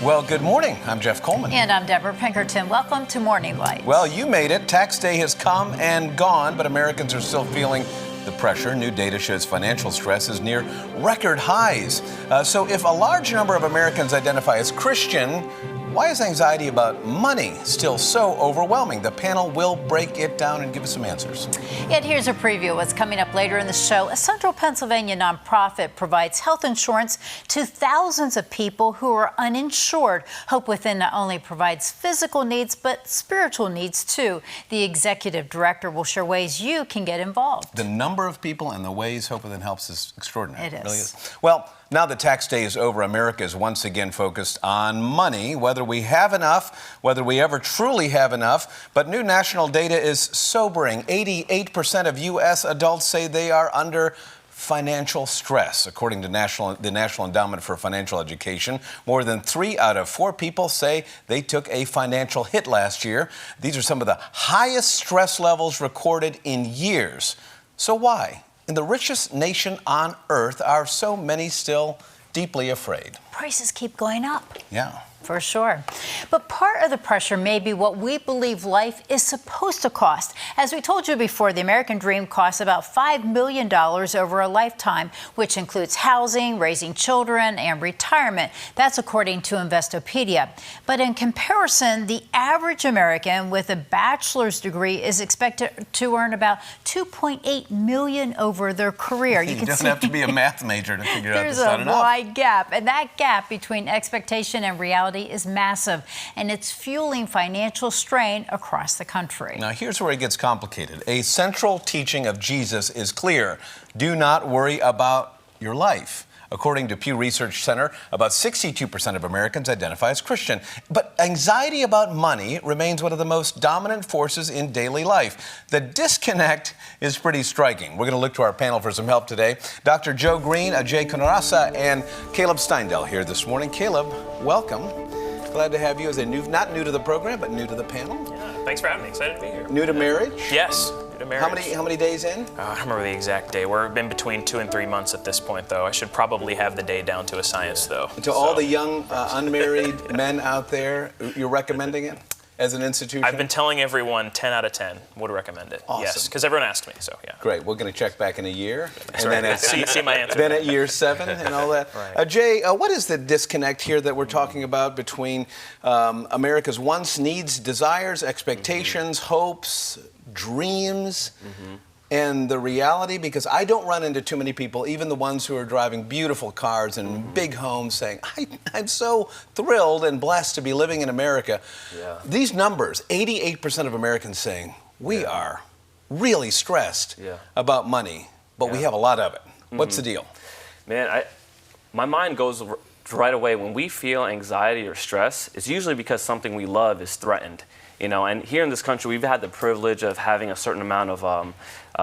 Well, good morning. I'm Jeff Coleman. And I'm Debra Pinkerton. Welcome to Morning Light. Well, you made it. Tax day has come and gone, but Americans are still feeling the pressure. New data shows financial stress is near record highs. So if a large number of Americans identify as Christian, why is anxiety about money still so overwhelming? The panel will break it down and give us some answers. Yet here's a preview of what's coming up later in the show. A central Pennsylvania nonprofit provides health insurance to thousands of people who are uninsured. Hope Within not only provides physical needs, but spiritual needs too. The executive director will share ways you can get involved. The number of people and the ways Hope Within helps is extraordinary. It is. It really is. Well, now the tax day is over, America is once again focused on money, whether we have enough, whether we ever truly have enough. But new national data is sobering. 88% of U.S. adults say they are under financial stress, according to the National Endowment for Financial Education. More than 3 out of 4 people say they took a financial hit last year. These are some of the highest stress levels recorded in years. So why? In the richest nation on earth, are so many still deeply afraid? Prices keep going up. Yeah. For sure. But part of the pressure may be what we believe life is supposed to cost. As we told you before, the American dream costs about $5 million over a lifetime, which includes housing, raising children, and retirement. That's according to Investopedia. But in comparison, the average American with a bachelor's degree is expected to earn about $2.8 million over their career. You don't have to be a math major to figure out there's that's not a enough. wide gap, and that gap between expectation and reality is massive, and it's fueling financial strain across the country. Now, here's where it gets complicated. A central teaching of Jesus is clear. Do not worry about your life. According to Pew Research Center, about 62% of Americans identify as Christian. But anxiety about money remains one of the most dominant forces in daily life. The disconnect is pretty striking. We're going to look to our panel for some help today. Dr. Joe Green, Ajay Kunarasa, and Caleb Steindel here this morning. Caleb, welcome. Glad to have you as not new to the program, but new to the panel. Yeah, thanks for having me. Excited to be here. New to marriage? Yes, new to marriage. How many days in? I don't remember the exact day. We're in between 2 and 3 months at this point, though. I should probably have the day down to a science, though. To all the young unmarried men out there, you're recommending it as an institution? I've been telling everyone 10 out of 10 would recommend it. Awesome. Yes, because everyone asked me, so yeah. Great. We're going to check back in a year. That's right. Then see my answer. Then at year 7 and all that. Right. Jay, what is the disconnect here that we're talking about between America's wants, needs, desires, expectations, hopes, dreams, and the reality? Because I don't run into too many people, even the ones who are driving beautiful cars and big homes, saying, I'm so thrilled and blessed to be living in America. Yeah. These numbers, 88% of Americans saying, we are really stressed about money, but we have a lot of it. What's the deal? Man, my mind goes right away. When we feel anxiety or stress, it's usually because something we love is threatened. You know, and here in this country, we've had the privilege of having a certain amount of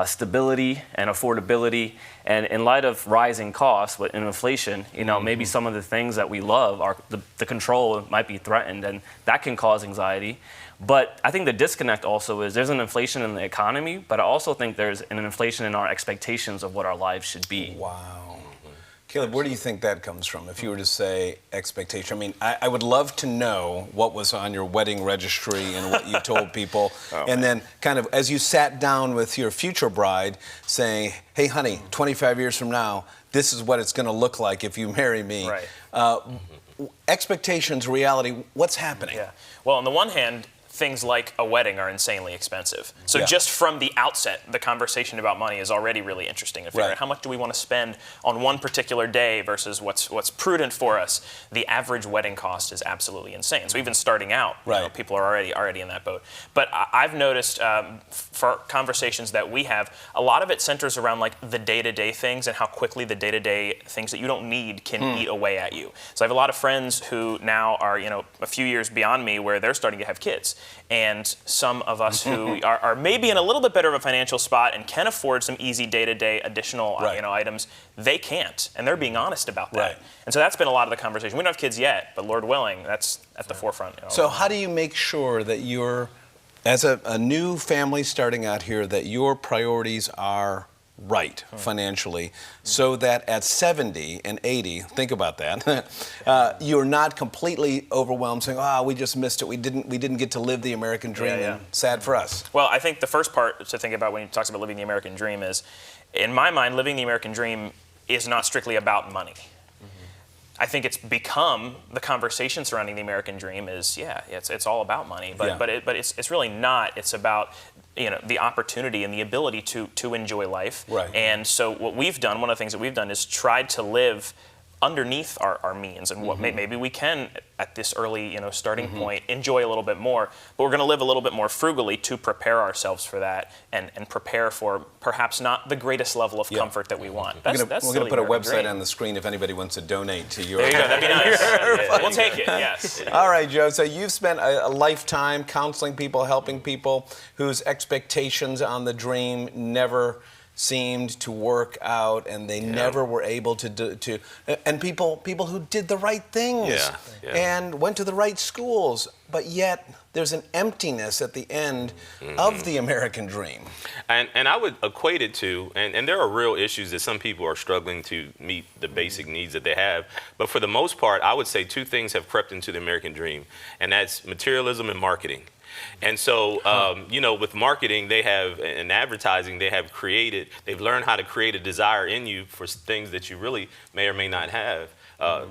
stability and affordability. And in light of rising costs and inflation, you know, maybe some of the things that we love, the control might be threatened, and that can cause anxiety. But I think the disconnect also is there's an inflation in the economy, but I also think there's an inflation in our expectations of what our lives should be. Wow. Caleb, where do you think that comes from? If you were to say expectation, I mean, I would love to know what was on your wedding registry and what you told people. Then kind of as you sat down with your future bride saying, hey, honey, 25 years from now, this is what it's going to look like if you marry me. Right. Expectations, reality, what's happening? Yeah. Well, on the one hand, things like a wedding are insanely expensive. So just from the outset, the conversation about money is already really interesting to figure out how much do we want to spend on one particular day versus what's prudent for us. The average wedding cost is absolutely insane. So even starting out, you know, people are already in that boat. But I've noticed for conversations that we have, a lot of it centers around like the day-to-day things and how quickly the day-to-day things that you don't need can eat away at you. So I have a lot of friends who now are, you know, a few years beyond me where they're starting to have kids. And some of us who are maybe in a little bit better of a financial spot and can afford some easy day-to-day additional you know, items, they can't, and they're being honest about that. And so that's been a lot of the conversation. We don't have kids yet, but Lord willing, that's at the forefront. You know. So how do you make sure that you're, as a new family starting out here, that your priorities are right financially, so that at 70 and 80, think about that, you're not completely overwhelmed saying, oh, we just missed it. We didn't get to live the American dream. Yeah. And sad for us. Well, I think the first part to think about when he talks about living the American dream is, in my mind, living the American dream is not strictly about money. I think it's become the conversation surrounding the American dream is, it's all about money, but it's really not. It's about the opportunity and the ability to enjoy life. Right. And so what we've done, one of the things that we've done is tried to live underneath our means, and what maybe we can at this early starting point enjoy a little bit more, but we're going to live a little bit more frugally to prepare ourselves for that and prepare for perhaps not the greatest level of comfort that we want. We're going to put a website on the screen if anybody wants to donate to your. There you go. That'd be nice. We'll take it. Yes. All right, Joe. So you've spent a lifetime counseling people, helping people whose expectations on the dream never seemed to work out, and they never were able to and people who did the right things and went to the right schools, but yet there's an emptiness at the end of the American dream. And I would equate it to, and there are real issues that some people are struggling to meet the basic needs that they have, but for the most part, I would say two things have crept into the American dream, and that's materialism and marketing. And so, with marketing, they have, and advertising, they've learned how to create a desire in you for things that you really may or may not have,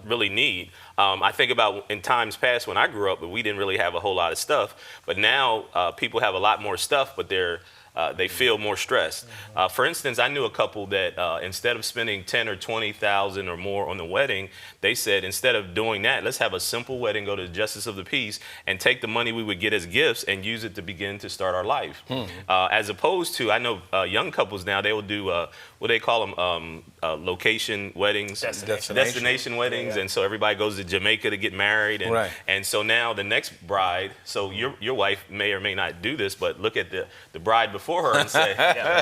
really need. I think about in times past when I grew up, but we didn't really have a whole lot of stuff. But now people have a lot more stuff, but they feel more stressed. For instance, I knew a couple that instead of spending $10,000 or $20,000 or more on the wedding, they said instead of doing that, let's have a simple wedding, go to the Justice of the Peace, and take the money we would get as gifts and use it to begin to start our life. As opposed to, I know young couples now, they will do what they call them, location weddings, destination weddings, and so everybody goes to Jamaica to get married, and so now the next bride, so your wife may or may not do this, but look at the bride before her and say,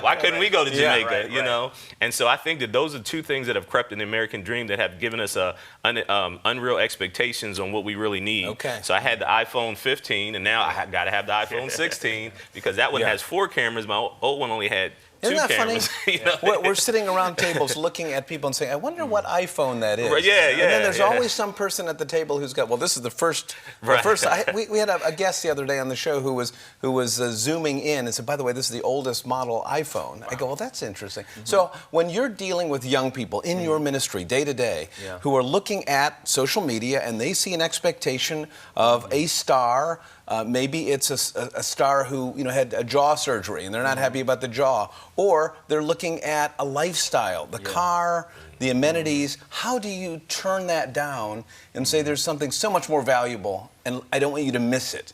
why couldn't we go to Jamaica, you know? And so I think that those are two things that have crept in the American dream that have given us unreal expectations on what we really need. Okay. So I had the iPhone 15, and now I got to have the iPhone 16 because that one has 4 cameras. My old one only had Isn't two that cameras. funny? We're sitting around tables looking at people and saying, I wonder what iPhone that is. Right, And then there's always some person at the table who's got, well, this is the first. We had a guest the other day on the show who was zooming in and said, by the way, this is the oldest model iPhone. I go, well, that's interesting. So when you're dealing with young people in your ministry day to day who are looking at social media and they see an expectation of a star, maybe it's a star who had a jaw surgery and they're not happy about the jaw, or they're looking at a lifestyle, the car, the amenities. How do you turn that down and say there's something so much more valuable and I don't want you to miss it?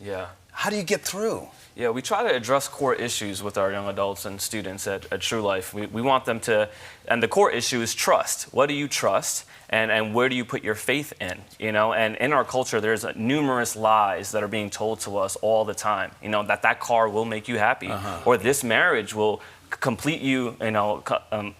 How do you get through? Yeah, we try to address core issues with our young adults and students at True Life. We want them to, and the core issue is trust. What do you trust? And where do you put your faith in? And in our culture, there's numerous lies that are being told to us all the time. That car will make you happy, or this marriage will complete you,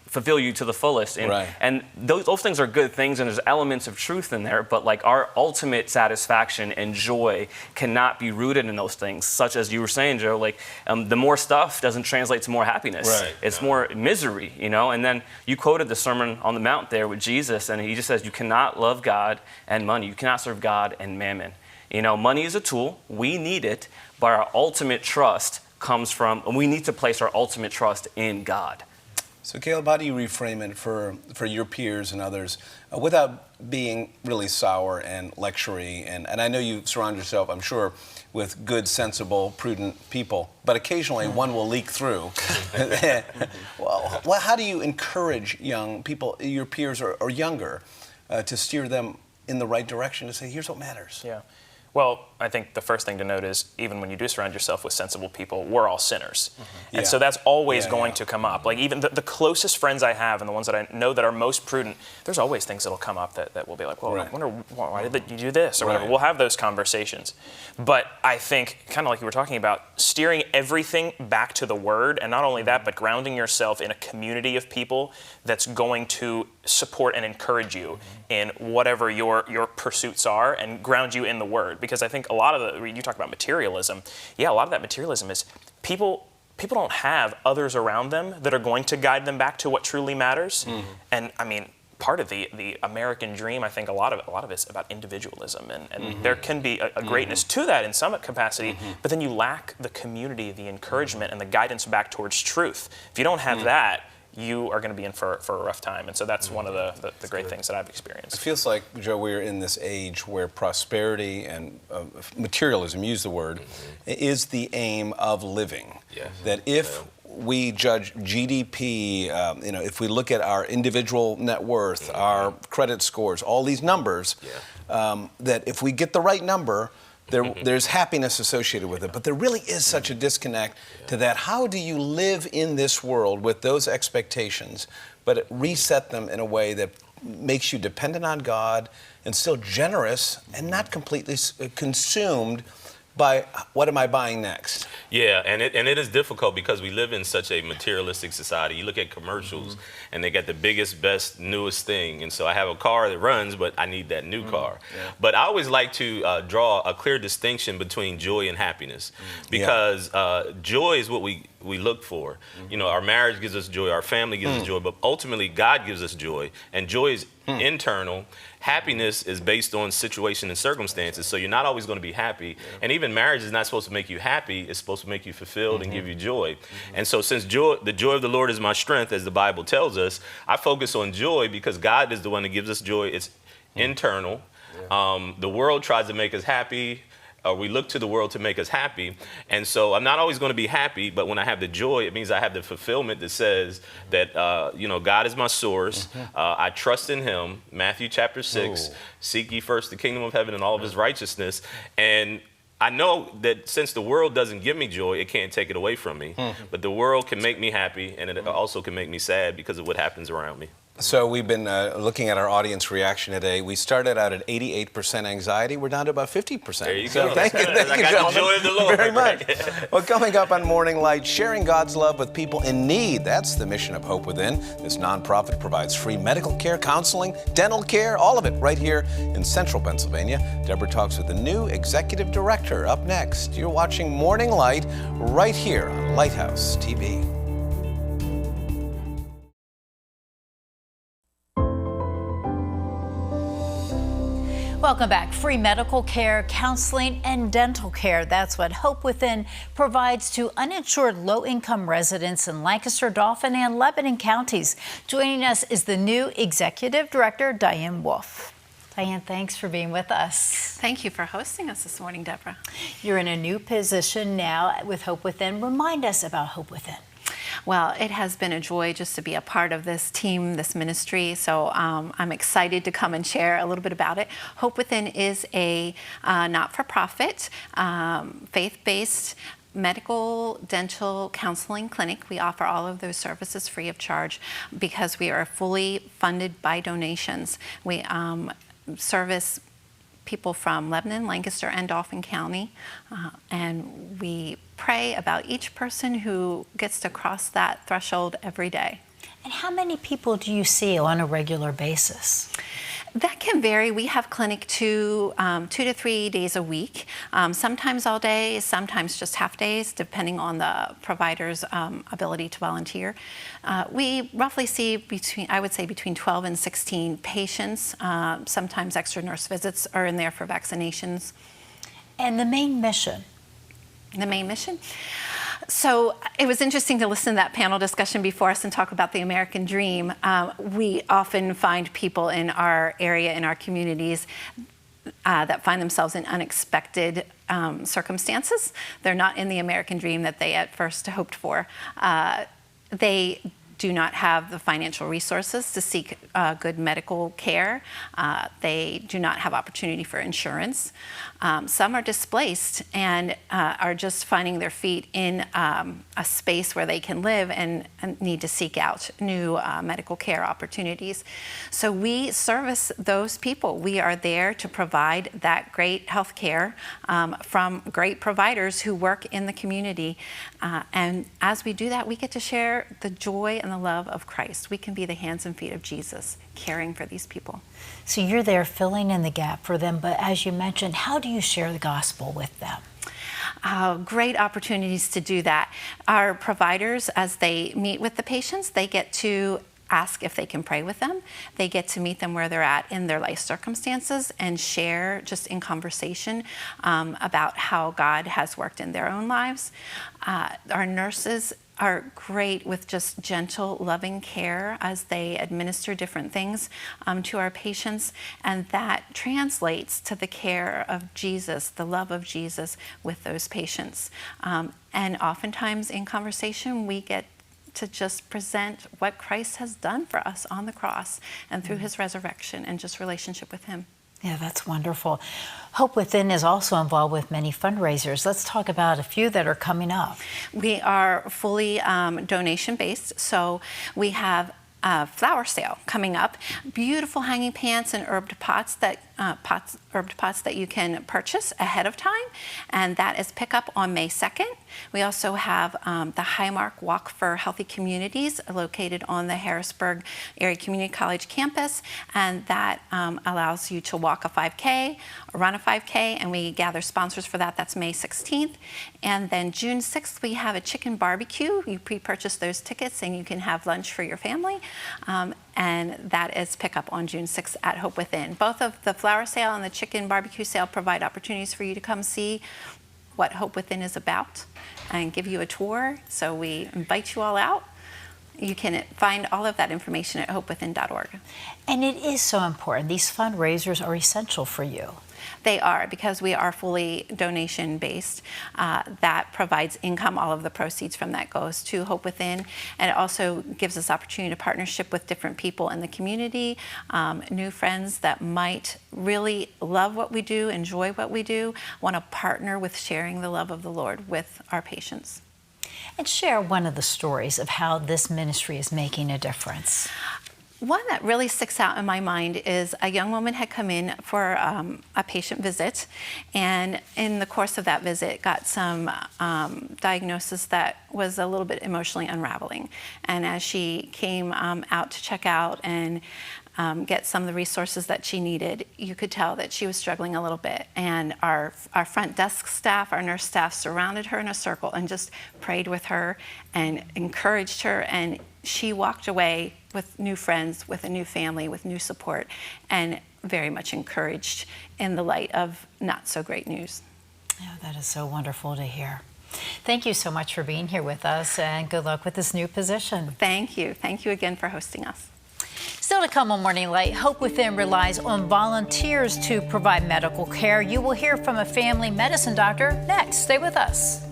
fulfill you to the fullest. And those things are good things, and there's elements of truth in there, but like our ultimate satisfaction and joy cannot be rooted in those things, such as you were saying, Joe, like the more stuff doesn't translate to more happiness. It's more misery, and then you quoted the Sermon on the Mount there with Jesus, and he just says you cannot love God and money. You cannot serve God and mammon. Money is a tool. We need it, but our ultimate trust comes from, and we need to place our ultimate trust in God. So Caleb, how do you reframe it for your peers and others without being really sour and lectury? And I know you surround yourself, I'm sure, with good, sensible, prudent people, but occasionally one will leak through. Well, how do you encourage young people, your peers or younger, to steer them in the right direction to say, here's what matters? Well, I think the first thing to note is even when you do surround yourself with sensible people, we're all sinners. And so that's always going to come up. Like even the closest friends I have and the ones that I know that are most prudent, there's always things that'll come up that will be like, well, I wonder why did you do this or whatever. We'll have those conversations. But I think, kind of like you were talking about, steering everything back to the Word, and not only that, but grounding yourself in a community of people that's going to support and encourage you in whatever your pursuits are and ground you in the Word. Because I think a lot of you talk about materialism. Yeah, a lot of that materialism is people people don't have others around them that are going to guide them back to what truly matters. And I mean, part of the American dream, I think a lot of it's about individualism, and there can be a greatness to that in some capacity, but then you lack the community, the encouragement, and the guidance back towards truth. If you don't have that, you are going to be in for a rough time. And so that's one of the great things that I've experienced. It feels like, Joe, we're in this age where prosperity and materialism, use the word, is the aim of living. Yes. That if we judge GDP, if we look at our individual net worth, our credit scores, all these numbers, that if we get the right number, there's happiness associated with it, but there really is such a disconnect to that. How do you live in this world with those expectations, but reset them in a way that makes you dependent on God and still generous and not completely consumed by what am I buying next? Yeah, and it is difficult because we live in such a materialistic society. You look at commercials and they got the biggest, best, newest thing. And so I have a car that runs, but I need that new car. Yeah. But I always like to draw a clear distinction between joy and happiness, because joy is what we look for. You know, our marriage gives us joy, our family gives us joy, but ultimately God gives us joy, and joy is internal. Happiness is based on situation and circumstances, so you're not always going to be happy. And even marriage is not supposed to make you happy, it's supposed to make you fulfilled and give you joy. And so since the joy of the Lord is my strength, as the Bible tells us, I focus on joy because God is the one that gives us joy. It's internal. The world tries to make us happy. We look to the world to make us happy. And so I'm not always going to be happy, but when I have the joy, it means I have the fulfillment that says that, God is my source. I trust in him. Matthew chapter 6, seek ye first the kingdom of heaven and all of his righteousness. And I know that since the world doesn't give me joy, it can't take it away from me. But the world can make me happy, and it also can make me sad because of what happens around me. So we've been looking at our audience reaction today. We started out at 88% anxiety. We're down to about 50%. There you so go. Thank you, got the joy of the Lord. Very much. Well, coming up on Morning Light, sharing God's love with people in need. That's the mission of Hope Within. This nonprofit provides free medical care, counseling, dental care, all of it right here in central Pennsylvania. Debra talks with the new executive director. Up next, you're watching Morning Light right here on Lighthouse TV. Welcome back. Free medical care, counseling, and dental care. That's what Hope Within provides to uninsured low-income residents in Lancaster, Dauphin, and Lebanon counties. Joining us is the new Executive Director, Diane Wolf. Diane, thanks for being with us. Thank you for hosting us this morning, Debra. You're in a new position now with Hope Within. Remind us about Hope Within. Well, it has been a joy just to be a part of this team, this ministry, so I'm excited to come and share a little bit about it. Hope Within is a not-for-profit, faith-based medical, dental, counseling clinic. We offer all of those services free of charge because we are fully funded by donations. We service people from Lebanon, Lancaster, and Dauphin County, and we pray about each person who gets to cross that threshold every day. And how many people do you see on a regular basis? That can vary. We have clinic 2 to 3 days a week, sometimes all day, sometimes just half days, depending on the provider's ability to volunteer. We roughly see between 12 and 16 patients. Sometimes extra nurse visits are in there for vaccinations. And the main mission? The main mission? So it was interesting to listen to that panel discussion before us and talk about the American dream. We often find people in our area, in our communities, that find themselves in unexpected circumstances. They're not in the American dream that they at first hoped for. They do not have the financial resources to seek good medical care. They do not have opportunity for insurance. Some are displaced and are just finding their feet in a space where they can live and need to seek out new medical care opportunities. So we service those people. We are there to provide that great health care from great providers who work in the community. And as we do that, we get to share the joy and the love of Christ. We can be the hands and feet of Jesus, caring for these people. So you're there filling in the gap for them, but as you mentioned, how do you share the gospel with them? Great opportunities to do that. Our providers, as they meet with the patients, they get to ask if they can pray with them. They get to meet them where they're at in their life circumstances and share just in conversation about how God has worked in their own lives. Our nurses are great with just gentle, loving care as they administer different things to our patients, and that translates to the care of Jesus, the love of Jesus with those patients. And oftentimes in conversation, we get to just present what Christ has done for us on the cross and through his resurrection and just relationship with him. Yeah, that's wonderful. Hope Within is also involved with many fundraisers. Let's talk about a few that are coming up. We are fully donation-based, so we have a flower sale coming up. Beautiful hanging plants and herbed pots that you can purchase ahead of time, and that is pickup on May 2nd. We also have the Highmark Walk for Healthy Communities located on the Harrisburg Area Community College campus, and that allows you to walk a 5K, run a 5K, and we gather sponsors for that. That's May 16th. And then June 6th, we have a chicken barbecue. You pre-purchase those tickets and you can have lunch for your family. And that is pickup on June 6th at Hope Within. Both of the flower sale and the chicken barbecue sale provide opportunities for you to come see what Hope Within is about and give you a tour. So we invite you all out. You can find all of that information at hopewithin.org. And it is so important. These fundraisers are essential for you. They are, because we are fully donation-based. That provides income. All of the proceeds from that goes to Hope Within. And it also gives us opportunity to partnership with different people in the community, new friends that might really love what we do, enjoy what we do, want to partner with sharing the love of the Lord with our patients. And share one of the stories of how this ministry is making a difference. One that really sticks out in my mind is a young woman had come in for a patient visit, and in the course of that visit got some diagnosis that was a little bit emotionally unraveling. And as she came out to check out and get some of the resources that she needed, you could tell that she was struggling a little bit. And our front desk staff, our nurse staff, surrounded her in a circle and just prayed with her and encouraged her. And she walked away with new friends, with a new family, with new support, and very much encouraged in the light of not so great news. Yeah, that is so wonderful to hear. Thank you so much for being here with us, and good luck with this new position. Thank you. Thank you again for hosting us. Still to come on Morning Light, Hope Within relies on volunteers to provide medical care. You will hear from a family medicine doctor next. Stay with us.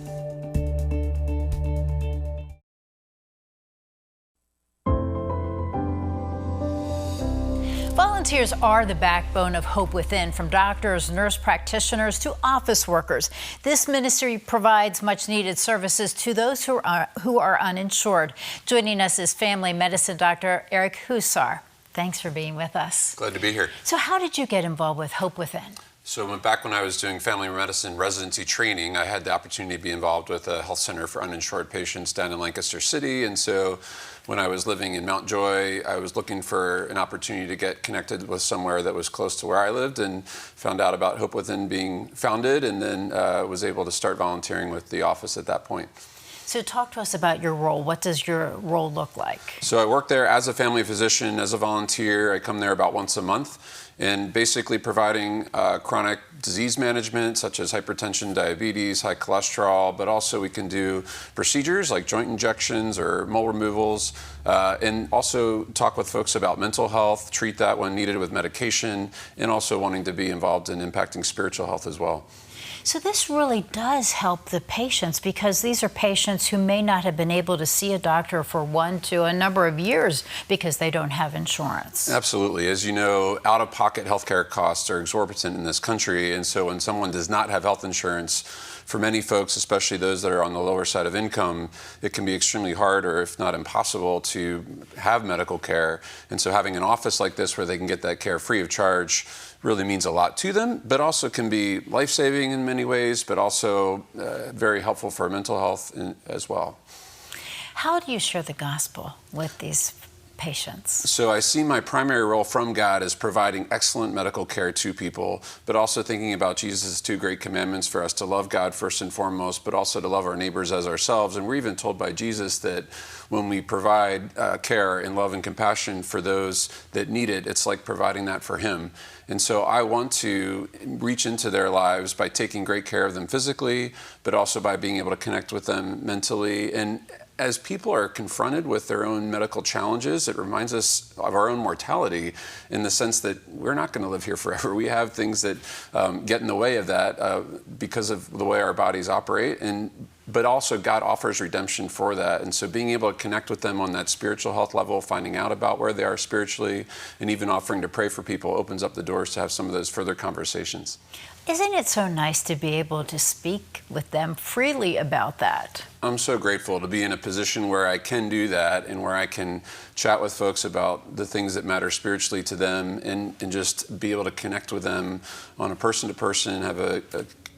Volunteers are the backbone of Hope Within, from doctors, nurse practitioners to office workers. This ministry provides much needed services to those who are uninsured. Joining us is family medicine doctor Eric Hussar. Thanks for being with us. Glad to be here. So how did you get involved with Hope Within? So back when I was doing family medicine residency training, I had the opportunity to be involved with a health center for uninsured patients down in Lancaster City. And so when I was living in Mount Joy, I was looking for an opportunity to get connected with somewhere that was close to where I lived, and found out about Hope Within being founded, and then was able to start volunteering with the office at that point. So talk to us about your role. What does your role look like? So I work there as a family physician, as a volunteer. I come there about once a month, and basically providing chronic disease management such as hypertension, diabetes, high cholesterol, but also we can do procedures like joint injections or mole removals, and also talk with folks about mental health, treat that when needed with medication, and also wanting to be involved in impacting spiritual health as well. So this really does help the patients, because these are patients who may not have been able to see a doctor for 1 to a number of years because they don't have insurance. Absolutely. As you know, out-of-pocket healthcare costs are exorbitant in this country, and so when someone does not have health insurance, for many folks, especially those that are on the lower side of income, it can be extremely hard, or if not impossible, to have medical care. And so having an office like this where they can get that care free of charge really means a lot to them, but also can be life-saving in many ways, but also very helpful for mental health as well. How do you share the gospel with these patients? So I see my primary role from God as providing excellent medical care to people, but also thinking about Jesus' 2 great commandments for us to love God first and foremost, but also to love our neighbors as ourselves. And we're even told by Jesus that when we provide care and love and compassion for those that need it, it's like providing that for Him. And so I want to reach into their lives by taking great care of them physically, but also by being able to connect with them mentally. And as people are confronted with their own medical challenges, it reminds us of our own mortality in the sense that we're not going to live here forever. We have things that get in the way of that because of the way our bodies operate. But also God offers redemption for that. And so being able to connect with them on that spiritual health level, finding out about where they are spiritually, and even offering to pray for people opens up the doors to have some of those further conversations. Isn't it so nice to be able to speak with them freely about that? I'm so grateful to be in a position where I can do that and where I can chat with folks about the things that matter spiritually to them and just be able to connect with them on a person-to-person, have a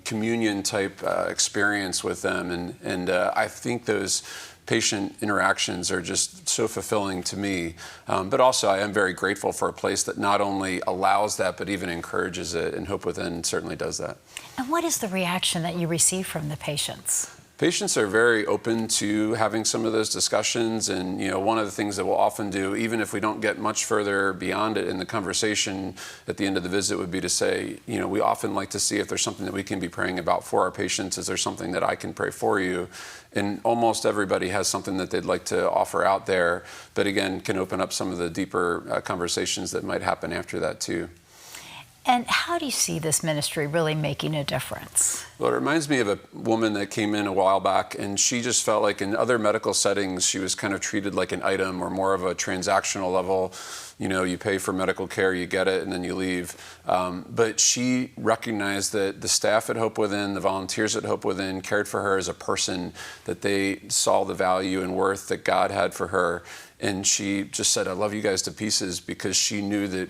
communion type experience with them. And I think those patient interactions are just so fulfilling to me. But also I am very grateful for a place that not only allows that, but even encourages it, and Hope Within certainly does that. And what is the reaction that you receive from the patients? Patients are very open to having some of those discussions, and one of the things that we'll often do, even if we don't get much further beyond it in the conversation at the end of the visit, would be to say, we often like to see if there's something that we can be praying about for our patients. Is there something that I can pray for you? And almost everybody has something that they'd like to offer out there, but again, can open up some of the deeper conversations that might happen after that too. And how do you see this ministry really making a difference? Well, it reminds me of a woman that came in a while back, and she just felt like in other medical settings, she was kind of treated like an item or more of a transactional level. You pay for medical care, you get it, and then you leave. But she recognized that the staff at Hope Within, the volunteers at Hope Within cared for her as a person, that they saw the value and worth that God had for her. And she just said, I love you guys to pieces, because she knew that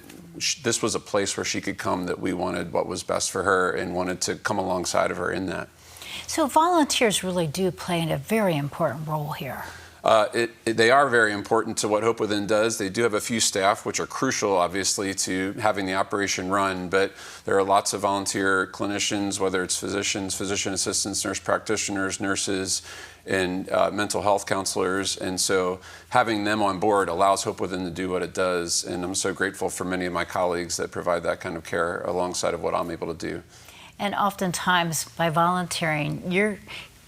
this was a place where she could come, that we wanted what was best for her and wanted to come alongside of her in that. So volunteers really do play a very important role here. They are very important to what Hope Within does. They do have a few staff, which are crucial, obviously, to having the operation run, but there are lots of volunteer clinicians, whether it's physicians, physician assistants, nurse practitioners, nurses, and mental health counselors. And so having them on board allows Hope Within to do what it does. And I'm so grateful for many of my colleagues that provide that kind of care alongside of what I'm able to do. And oftentimes by volunteering, you're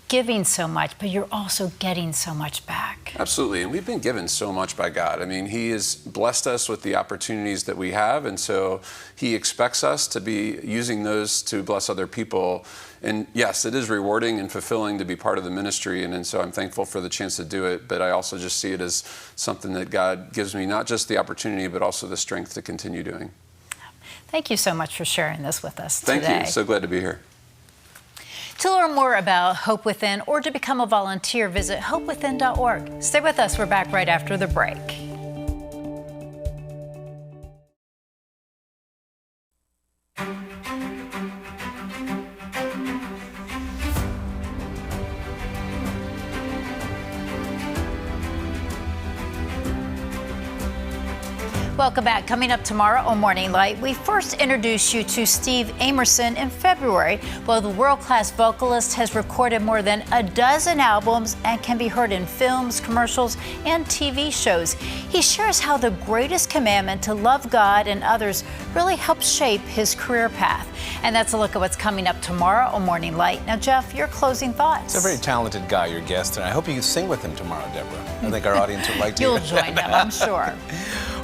giving so much, but you're also getting so much back. Absolutely, and we've been given so much by God. I mean, He has blessed us with the opportunities that we have, and so He expects us to be using those to bless other people. And yes, it is rewarding and fulfilling to be part of the ministry, and so I'm thankful for the chance to do it, but I also just see it as something that God gives me, not just the opportunity, but also the strength to continue doing. Thank you so much for sharing this with us today. Thank you, so glad to be here. To learn more about Hope Within or to become a volunteer, visit hopewithin.org. Stay with us. We're back right after the break. Welcome back. Coming up tomorrow on Morning Light, we first introduced you to Steve Amerson in February. Well, the world-class vocalist has recorded more than a dozen albums and can be heard in films, commercials, and TV shows. He shares how the greatest commandment to love God and others really helped shape his career path. And that's a look at what's coming up tomorrow on Morning Light. Now, Jeff, your closing thoughts. He's a very talented guy, your guest, and I hope you can sing with him tomorrow, Debra. I think our audience would like to. You'll join him, I'm sure.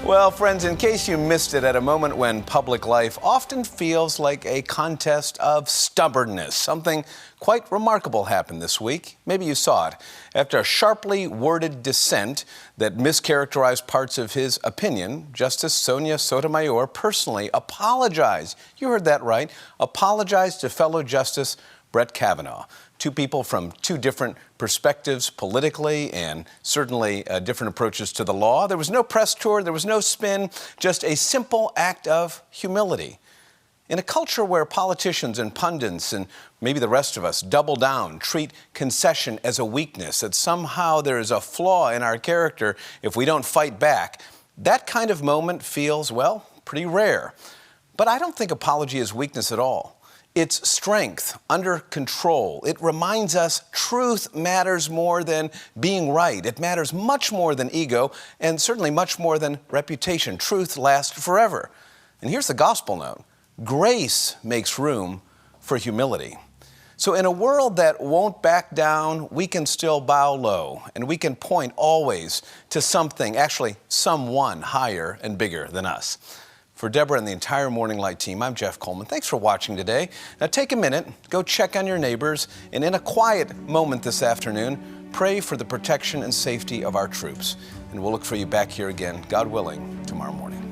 Well, friends, in case you missed it, at a moment when public life often feels like a contest of stubbornness, something quite remarkable happened this week. Maybe you saw it. After a sharply worded dissent that mischaracterized parts of his opinion, Justice Sonia Sotomayor personally apologized. You heard that right. Apologized to fellow Justice Brett Kavanaugh. Two people from two different perspectives politically and certainly different approaches to the law. There was no press tour, there was no spin, just a simple act of humility. In a culture where politicians and pundits and maybe the rest of us double down, treat concession as a weakness, that somehow there is a flaw in our character if we don't fight back, that kind of moment feels, well, pretty rare. But I don't think apology is weakness at all. It's strength, under control. It reminds us truth matters more than being right. It matters much more than ego, and certainly much more than reputation. Truth lasts forever. And here's the gospel note. Grace makes room for humility. So in a world that won't back down, we can still bow low, and we can point always to something, actually someone higher and bigger than us. For Debra and the entire Morning Light team, I'm Jeff Coleman. Thanks for watching today. Now take a minute, go check on your neighbors, and in a quiet moment this afternoon, pray for the protection and safety of our troops. And we'll look for you back here again, God willing, tomorrow morning.